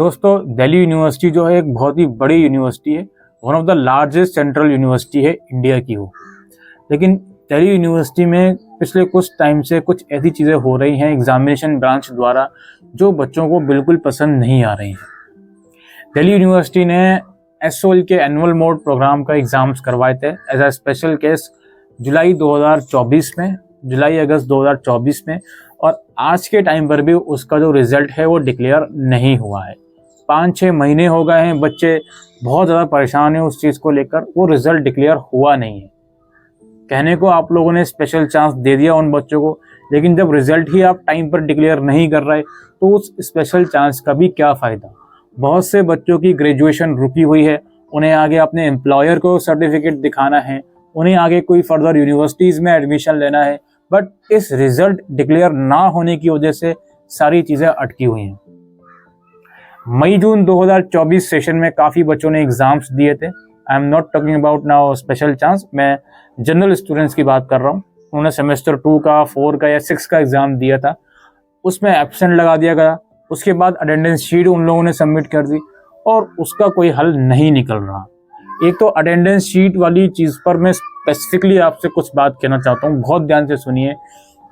दोस्तों, दिल्ली यूनिवर्सिटी जो है एक बहुत ही बड़ी यूनिवर्सिटी है। One of the largest central university है इंडिया की वो। लेकिन दिल्ली यूनिवर्सिटी में पिछले कुछ टाइम से कुछ ऐसी चीज़ें हो रही हैं एग्जामिनेशन ब्रांच द्वारा जो बच्चों को बिल्कुल पसंद नहीं आ रही हैं। दिल्ली यूनिवर्सिटी ने एसओएल के एनुअल मोड प्रोग्राम का एग्ज़ाम्स करवाए थे एज अ स्पेशल केस जुलाई 2024 में, जुलाई अगस्त 2024 में, और आज के टाइम पर भी उसका जो रिज़ल्ट है वो डिक्लेयर नहीं हुआ है। 5-6 महीने हो गए हैं, बच्चे बहुत ज़्यादा परेशान हैं उस चीज़ को लेकर। वो रिज़ल्ट डिक्लेयर हुआ नहीं है। कहने को आप लोगों ने स्पेशल चांस दे दिया उन बच्चों को, लेकिन जब रिज़ल्ट ही आप टाइम पर डिक्लेयर नहीं कर रहे तो उस स्पेशल चांस का भी क्या फ़ायदा। बहुत से बच्चों की ग्रेजुएशन रुकी हुई है, उन्हें आगे अपने एम्प्लॉयर को सर्टिफिकेट दिखाना है, उन्हें आगे कोई फर्दर यूनिवर्सिटीज़ में एडमिशन लेना है, बट इस रिज़ल्ट डिक्लेयर ना होने की वजह से सारी चीज़ें अटकी हुई हैं। मई जून 2024 सेशन में काफ़ी बच्चों ने एग्ज़ाम्स दिए थे। I am not talking about now special chance, मैं जनरल स्टूडेंट्स की बात कर रहा हूँ। उन्होंने सेमेस्टर 2 का, 4 का या 6 का एग्ज़ाम दिया था, उसमें एब्सेंट लगा दिया गया। उसके बाद अटेंडेंस शीट उन लोगों ने सबमिट कर दी और उसका कोई हल नहीं निकल रहा। एक तो अटेंडेंस शीट वाली चीज़ पर मैं स्पेसिफिकली आपसे कुछ बात कहना चाहता हूँ, बहुत ध्यान से सुनिए।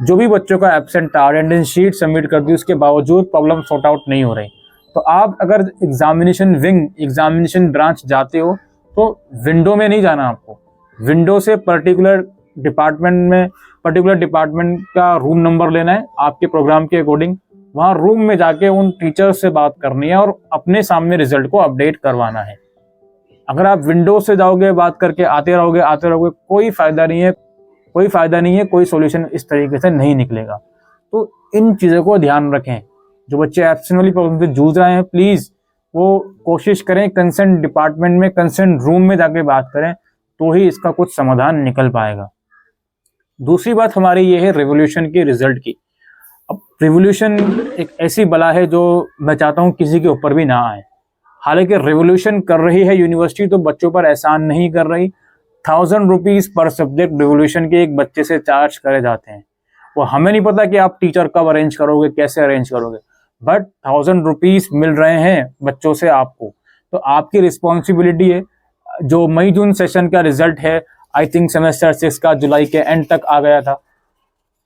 जो भी बच्चों का एब्सेंट था, अटेंडेंस शीट सबमिट कर दी, उसके बावजूद प्रॉब्लम सॉर्ट आउट नहीं हो रही, तो आप अगर एग्जामिनेशन विंग, एग्जामिनेशन ब्रांच जाते हो तो विंडो में नहीं जाना आपको। विंडो से पर्टिकुलर डिपार्टमेंट का रूम नंबर लेना है आपके प्रोग्राम के अकॉर्डिंग। वहाँ रूम में जाके उन टीचर्स से बात करनी है और अपने सामने रिजल्ट को अपडेट करवाना है। अगर आप विंडो से जाओगे, बात करके आते रहोगे, कोई फायदा नहीं है, कोई सॉल्यूशन इस तरीके से नहीं निकलेगा। तो इन चीज़ों को ध्यान रखें। जो बच्चे एब्सेंट वाली प्रॉब्लम से जूझ रहे हैं, प्लीज़ वो कोशिश करें कंसर्न डिपार्टमेंट में, कंसर्न रूम में जाके बात करें, तो ही इसका कुछ समाधान निकल पाएगा। दूसरी बात हमारी ये है रिवोल्यूशन के रिजल्ट की। अब रिवोल्यूशन एक ऐसी बला है जो मैं चाहता हूँ किसी के ऊपर भी ना आए। हालांकि रिवोल्यूशन कर रही है यूनिवर्सिटी, तो बच्चों पर एहसान नहीं कर रही। 1000 रुपीज़ पर सब्जेक्ट रिवोल्यूशन के एक बच्चे से चार्ज करे जाते हैं। वो हमें नहीं पता कि आप टीचर कब अरेंज करोगे, कैसे अरेंज करोगे, बट 1000 रुपीज़ मिल रहे हैं बच्चों से आपको, तो आपकी रिस्पॉन्सिबिलिटी है। जो मई जून सेशन का रिजल्ट है, आई थिंक सेमेस्टर 6 का जुलाई के एंड तक आ गया था,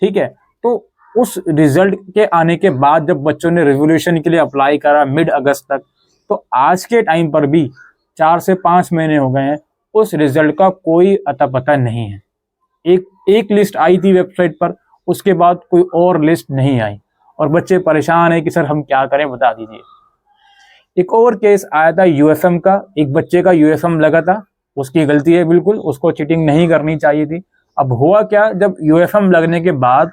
ठीक है। तो उस रिजल्ट के आने के बाद जब बच्चों ने रिवोल्यूशन के लिए अप्लाई करा मिड अगस्त तक, तो आज के टाइम पर भी 4 से 5 महीने हो गए हैं, उस रिजल्ट का कोई अता पता नहीं है। एक लिस्ट आई थी वेबसाइट पर, उसके बाद कोई और लिस्ट नहीं आई और बच्चे परेशान है कि सर हम क्या करें, बता दीजिए। एक और केस आया था यूएफएम का, एक बच्चे का यूएफएम लगा था, उसकी गलती है बिल्कुल, उसको चीटिंग नहीं करनी चाहिए थी। अब हुआ क्या, जब यूएफएम लगने के बाद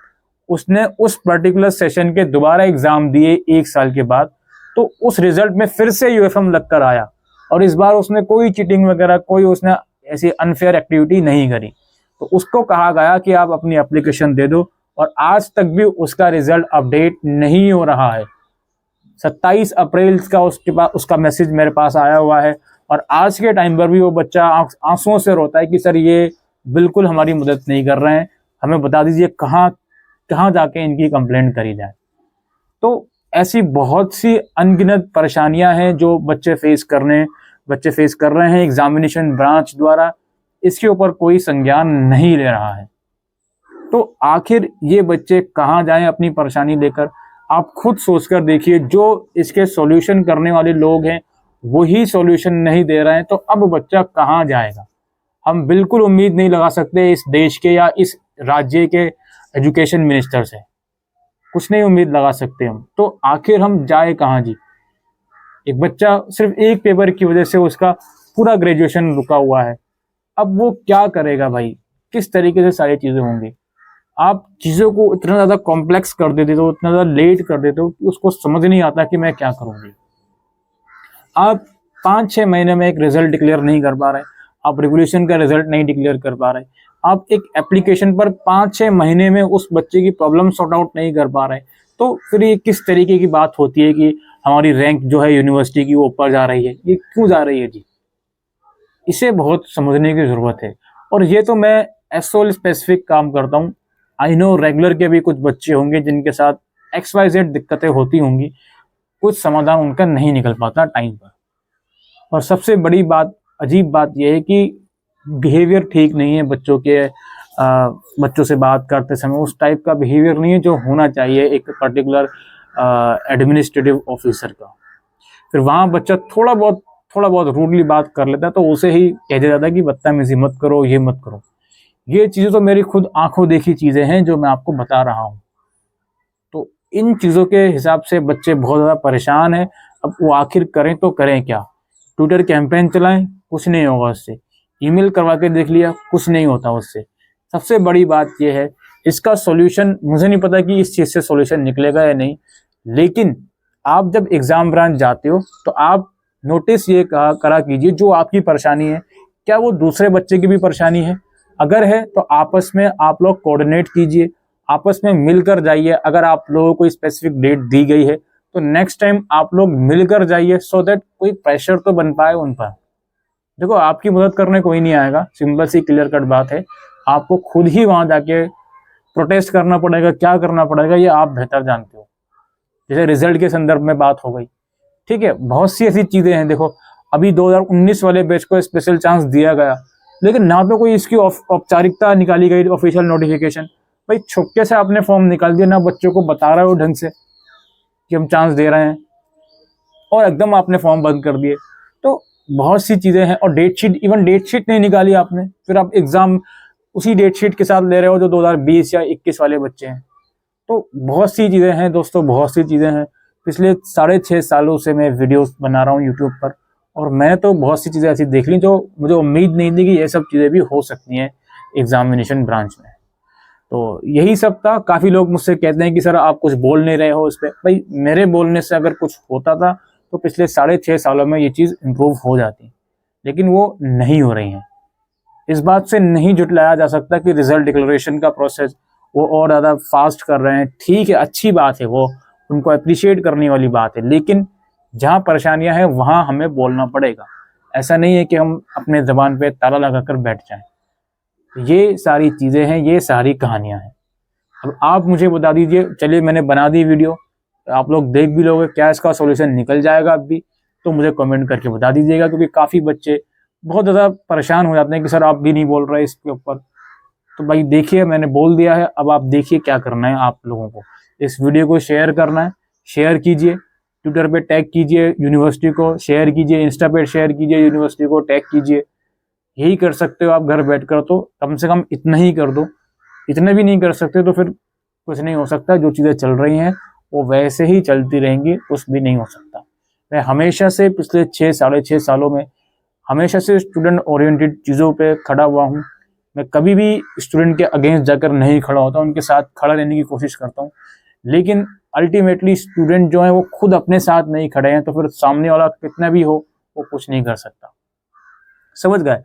उसने उस पर्टिकुलर सेशन के दोबारा एग्जाम दिए 1 साल के बाद, तो उस रिजल्ट में फिर से यूएफएम लगकर आया और इस बार उसने कोई चीटिंग वगैरह, कोई उसने ऐसी अनफेयर एक्टिविटी नहीं करी। तो उसको कहा गया कि आप अपनी एप्लीकेशन दे दो, और आज तक भी उसका रिजल्ट अपडेट नहीं हो रहा है। 27 अप्रैल का उसका मैसेज मेरे पास आया हुआ है, और आज के टाइम पर भी वो बच्चा आंसुओं से रोता है कि सर ये बिल्कुल हमारी मदद नहीं कर रहे हैं, हमें बता दीजिए कहाँ जाके इनकी कंप्लेंट करी जाए। तो ऐसी बहुत सी अनगिनत परेशानियां हैं जो बच्चे फेस कर रहे हैं एग्जामिनेशन ब्रांच द्वारा। इसके ऊपर कोई संज्ञान नहीं ले रहा है। तो आखिर ये बच्चे कहाँ जाएं अपनी परेशानी लेकर, आप खुद सोचकर देखिए। जो इसके सॉल्यूशन करने वाले लोग हैं वही सॉल्यूशन नहीं दे रहे हैं, तो अब बच्चा कहाँ जाएगा। हम बिल्कुल उम्मीद नहीं लगा सकते इस देश के या इस राज्य के एजुकेशन मिनिस्टर से, कुछ नहीं उम्मीद लगा सकते हम। तो आखिर हम जाए कहाँ जी। एक बच्चा सिर्फ एक पेपर की वजह से उसका पूरा ग्रेजुएशन रुका हुआ है, अब वो क्या करेगा भाई, किस तरीके से सारी चीजें होंगी। आप चीज़ों को इतना ज़्यादा कॉम्प्लेक्स कर देते हो, इतना ज़्यादा लेट कर देते हो कि उसको समझ नहीं आता कि मैं क्या करूँगी। आप 5-6 महीने में एक रिजल्ट डिक्लेयर नहीं कर पा रहे, आप रिवोल्यूशन का रिजल्ट नहीं डिक्लेयर कर पा रहे, आप एक एप्लीकेशन पर 5-6 महीने में उस बच्चे की प्रॉब्लम सॉर्ट आउट नहीं कर पा रहे, तो फिर ये किस तरीके की बात होती है कि हमारी रैंक जो है यूनिवर्सिटी की वो ऊपर जा रही है। ये क्यों जा रही है जी, इसे बहुत समझने की ज़रूरत है। और ये तो मैं एसओएल स्पेसिफिक काम करता हूँ, आई नो रेगुलर के भी कुछ बच्चे होंगे जिनके साथ XYZ दिक्कतें होती होंगी, कुछ समाधान उनका नहीं निकल पाता टाइम पर। और सबसे बड़ी बात, अजीब बात यह है कि बिहेवियर ठीक नहीं है बच्चों के, बच्चों से बात करते समय उस टाइप का बिहेवियर नहीं है जो होना चाहिए एक पर्टिकुलर एडमिनिस्ट्रेटिव ऑफिसर का। फिर वहाँ बच्चा थोड़ा बहुत रूडली बात कर लेता है तो उसे ही कह दिया जाता है कि बदतमीजी मत करो, ये मत करो। ये चीज़ें तो मेरी खुद आंखों देखी चीज़ें हैं जो मैं आपको बता रहा हूँ। तो इन चीज़ों के हिसाब से बच्चे बहुत ज़्यादा परेशान हैं। अब वो आखिर करें तो करें क्या? ट्विटर कैंपेन चलाएं, कुछ नहीं होगा उससे। ईमेल करवा के देख लिया, कुछ नहीं होता उससे। सबसे बड़ी बात यह है, इसका सॉल्यूशन मुझे नहीं पता कि इस चीज़ से सॉल्यूशन निकलेगा या नहीं, लेकिन आप जब एग्जाम ब्रांच जाते हो तो आप नोटिस ये करा कीजिए जो आपकी परेशानी है क्या वो दूसरे बच्चे की भी परेशानी है। अगर है तो आपस में आप लोग कोऑर्डिनेट कीजिए, आपस में मिलकर जाइए। अगर आप लोगों को स्पेसिफिक डेट दी गई है तो नेक्स्ट टाइम आप लोग मिलकर जाइए, सो दैट कोई प्रेशर तो बन पाए उन पर। देखो, आपकी मदद करने कोई नहीं आएगा, सिंपल सी क्लियर कट बात है। आपको खुद ही वहां जाके प्रोटेस्ट करना पड़ेगा, क्या करना पड़ेगा ये आप बेहतर जानते हो। जैसे रिजल्ट के संदर्भ में बात हो गई, ठीक है, बहुत सी ऐसी चीजें हैं। देखो, अभी 2019 वाले बैच को स्पेशल चांस दिया गया, लेकिन ना तो कोई इसकी औपचारिकता निकाली गई, ऑफिशियल नोटिफिकेशन। भाई छुपके से आपने फॉर्म निकाल दिया, ना बच्चों को बता रहे हो ढंग से कि हम चांस दे रहे हैं, और एकदम आपने फॉर्म बंद कर दिए। तो बहुत सी चीजें हैं। और date sheet, even date sheet नहीं निकाली आपने, फिर आप एग्जाम उसी डेट शीट के साथ ले रहे हो जो 2020 या 21 वाले बच्चे हैं। तो बहुत सी चीजें हैं दोस्तों, बहुत सी चीजें हैं। पिछले 6.5 सालों से मैं वीडियोस बना रहा हूँ यूट्यूब पर, और मैंने तो बहुत सी चीजें ऐसी देख ली जो मुझे उम्मीद नहीं थी कि ये सब चीजें भी हो सकती हैं एग्जामिनेशन ब्रांच में। तो यही सब था। काफी लोग मुझसे कहते हैं कि सर आप कुछ बोल नहीं रहे हो इस पे। भाई मेरे बोलने से अगर कुछ होता था तो पिछले 6.5 सालों में ये चीज इम्प्रूव हो जाती, लेकिन वो नहीं हो रही है। इस बात से नहीं झुटलाया जा सकता कि रिजल्ट डिक्लेरेशन का प्रोसेस वो और ज़्यादा फास्ट कर रहे हैं। ठीक है, अच्छी बात है, वो उनको अप्रिशिएट करने वाली बात है, लेकिन जहाँ परेशानियां हैं वहाँ हमें बोलना पड़ेगा। ऐसा नहीं है कि हम अपने ज़बान पे ताला लगाकर बैठ जाएं। ये सारी चीज़ें हैं, ये सारी कहानियां हैं। अब आप मुझे बता दीजिए, चलिए मैंने बना दी वीडियो, आप लोग देख भी लोगे, क्या इसका सॉल्यूशन निकल जाएगा अब भी? तो मुझे कमेंट करके बता दीजिएगा, क्योंकि काफ़ी बच्चे बहुत ज़्यादा परेशान हो जाते हैं कि सर आप भी नहीं बोल रहे इसके ऊपर। तो भाई देखिए, मैंने बोल दिया है, अब आप देखिए क्या करना है। आप लोगों को इस वीडियो को शेयर करना है, शेयर कीजिए, ट्विटर पे टैग कीजिए यूनिवर्सिटी को, शेयर कीजिए, इंस्टा पे शेयर कीजिए, यूनिवर्सिटी को टैग कीजिए। यही कर सकते हो आप घर बैठकर, तो कम से कम इतना ही कर दो। इतना भी नहीं कर सकते तो फिर कुछ नहीं हो सकता। जो चीज़ें चल रही हैं वो वैसे ही चलती रहेंगी, कुछ भी नहीं हो सकता। मैं हमेशा से पिछले 6-6.5 सालों में हमेशा से स्टूडेंट ओरिएंटेड चीज़ों पे खड़ा हुआ हूँ। मैं कभी भी स्टूडेंट के अगेंस्ट जाकर नहीं खड़ा होता, उनके साथ खड़ा रहने की कोशिश करता हूँ। लेकिन अल्टीमेटली स्टूडेंट जो है वो खुद अपने साथ नहीं खड़े हैं, तो फिर सामने वाला कितना भी हो वो कुछ नहीं कर सकता। समझ गए?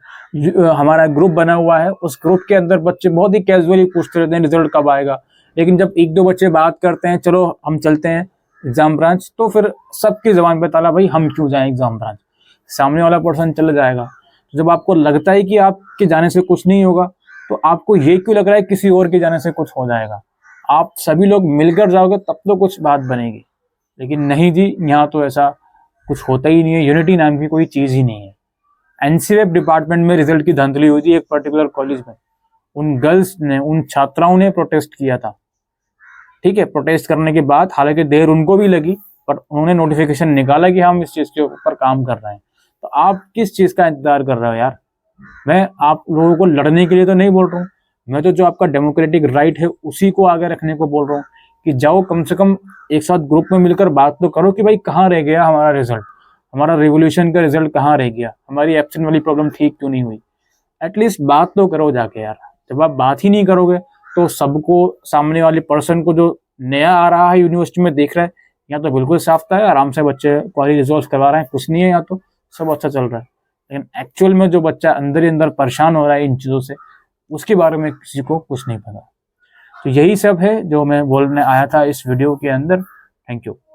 हमारा ग्रुप बना हुआ है, उस ग्रुप के अंदर बच्चे बहुत ही कैजुअली पूछते रहते हैं रिजल्ट कब आएगा, लेकिन जब 1-2 बच्चे बात करते हैं चलो हम चलते हैं एग्जाम ब्रांच, तो फिर सबकी जबान पे ताला, भाई हम क्यों जाएं एग्जाम ब्रांच, सामने वाला पर्सन चला जाएगा। तो जब आपको लगता है कि आपके जाने से कुछ नहीं होगा, तो आपको ये क्यों लग रहा है किसी और के जाने से कुछ हो जाएगा? आप सभी लोग मिलकर जाओगे तब तो कुछ बात बनेगी। लेकिन नहीं जी, यहाँ तो ऐसा कुछ होता ही नहीं है। यूनिटी नाम की कोई चीज ही नहीं है। एनसीवेप डिपार्टमेंट में रिजल्ट की धांधली हुई थी एक पर्टिकुलर कॉलेज में। उन गर्ल्स ने, उन छात्राओं ने प्रोटेस्ट किया था। ठीक है, प्रोटेस्ट करने के बाद हालांकि देर उनको भी लगी, पर उन्होंने नोटिफिकेशन निकाला कि हम इस चीज के ऊपर काम कर रहे हैं। तो आप किस चीज का इंतजार कर रहे हो यार? मैं आप लोगों को लड़ने के लिए तो नहीं बोल रहा हूँ, मैं तो जो आपका डेमोक्रेटिक राइट है उसी को आगे रखने को बोल रहा हूँ कि जाओ कम से कम एक साथ ग्रुप में मिलकर बात तो करो कि भाई कहाँ रह गया हमारा रिजल्ट, हमारा रिवोल्यूशन का रिजल्ट कहाँ रह गया, हमारी एब्सेंट वाली प्रॉब्लम ठीक क्यों नहीं हुई। एटलीस्ट बात तो करो जाके यार। जब आप बात ही नहीं करोगे तो सबको, सामने वाले पर्सन को जो नया आ रहा है यूनिवर्सिटी में देख रहा है, या तो बिल्कुल साफ था, आराम से बच्चे कॉलेज रिजॉल्व करवा रहे हैं, कुछ नहीं है, या तो सब अच्छा चल रहा है। लेकिन एक्चुअल में जो बच्चा अंदर ही अंदर परेशान हो रहा है इन चीज़ों से, उसके बारे में किसी को कुछ नहीं पता। तो यही सब है जो मैं बोलने आया था इस वीडियो के अंदर। Thank you.